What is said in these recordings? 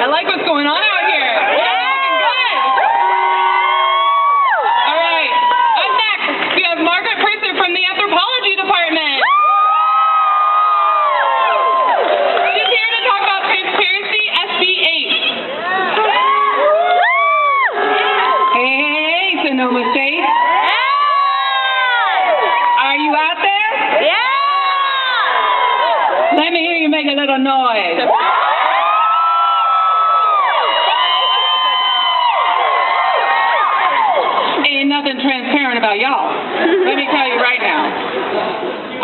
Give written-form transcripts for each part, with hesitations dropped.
I like what's going on out here. Yeah, looking good. All right. Up next, we have Margaret Purser from the Anthropology Department. She's here to talk about transparency, SB 8. Hey, Sonoma State. Are you out there? Yeah! Let me hear you make a little noise. Ain't nothing transparent about y'all. Let me tell you right now.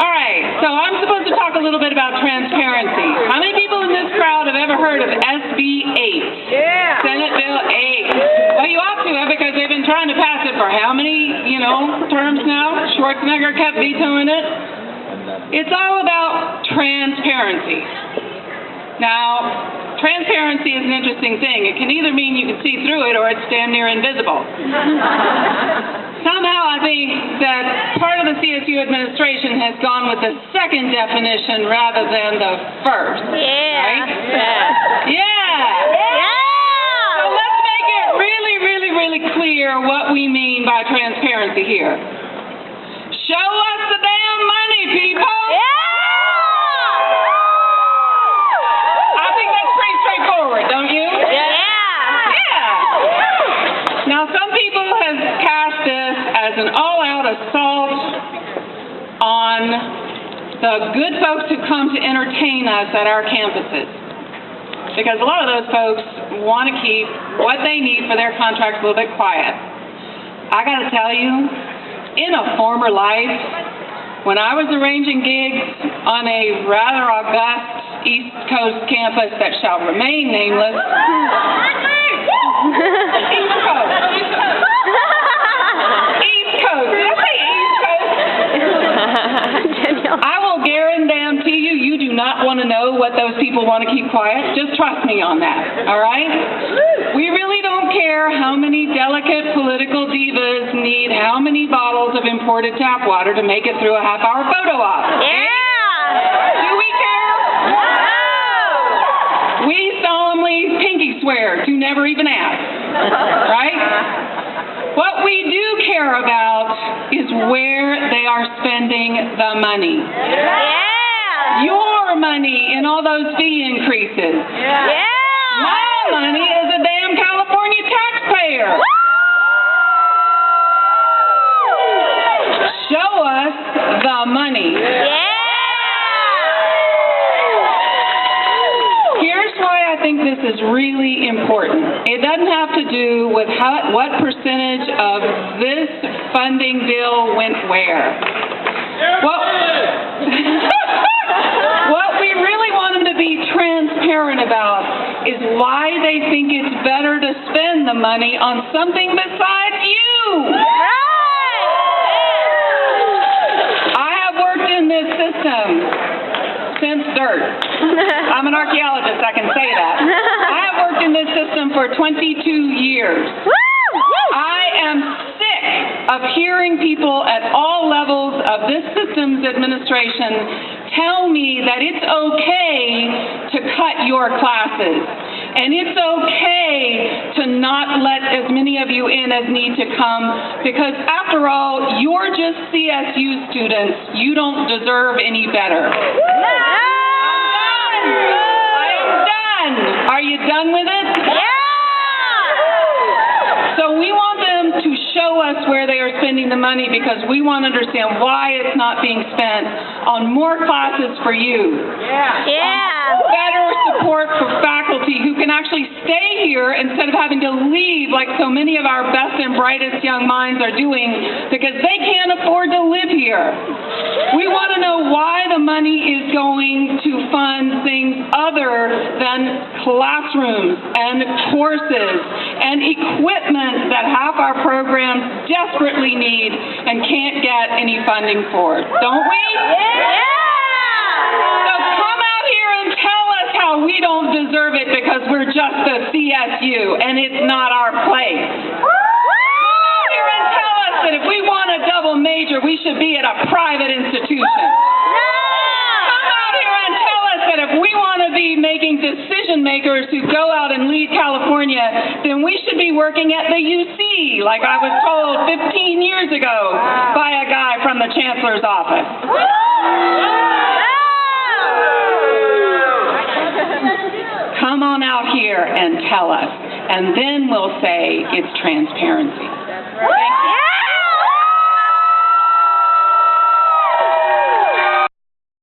All right, so I'm supposed to talk a little bit about transparency. How many people in this crowd have ever heard of SB 8? Yeah! Senate Bill 8. Well, you ought to have, because they've been trying to pass it for how many, terms now? Schwarzenegger kept vetoing it. It's all about transparency. Now, transparency is an interesting thing. It can either mean you can see through it or it's damn near invisible. Somehow I think that part of the CSU administration has gone with the second definition rather than the first. Yeah! Right? Yeah! Yeah! So let's make it really, really, really clear what we mean by transparency here. Show us the damn money, people! I think that's pretty straightforward, don't you? Yeah! Now, some people have cast this as an all-out assault on the good folks who come to entertain us at our campuses. Because a lot of those folks want to keep what they need for their contracts a little bit quiet. I got to tell you, in a former life, when I was arranging gigs on a rather august East Coast campus that shall remain nameless, East Coast. East Coast. Did I say East Coast? I will guarantee you, you do not want to know what those people want to keep quiet. Just trust me on that, all right? We really don't care how many delicate political divas need how many bottles of imported tap water to make it through a half-hour photo op. Yeah! Do we care? No! We solemnly pinky swear to never even ask, right? What we do care about is where they are spending the money. Yeah! Your money in all those fee increases. Yeah! My money is a damn California taxpayer. Show us the money. Yeah! Here's why I think this is really important. It doesn't have to do with what percentage of this funding bill went where. What we really want them to be transparent about is why they think it's better to spend the money on something besides you. I have worked in this system since dirt. I'm an archaeologist, I can say that. I have worked in this system for 22 years. I am sick of hearing people at all levels of this system's administration tell me that it's okay to cut your classes. And it's okay to not let as many of you in as need to come, because after all, you're just CSU students. You don't deserve any better. I am done. Are you done with it? So we want them to show us where they are spending the money, because we want to understand why it's not being spent on more classes for you. Better support for faculty who can actually stay here instead of having to leave like so many of our best and brightest young minds are doing because they can't afford to live here. We want to know why the money is going to fund things other than classrooms and courses and equipment that half our programs desperately need and can't get any funding for. Don't we? So come out here and tell us how we don't deserve it because we're just the CSU and it's not our place. Come out here and tell us that if we want a double major, we should be at a private institution. Come out here and tell us that if we want to be making decision makers who go out and lead California, then we should be working at the UC, like I was told 15 years ago by a guy from the Chancellor's office. Come on out here and tell us, and then we'll say it's transparency.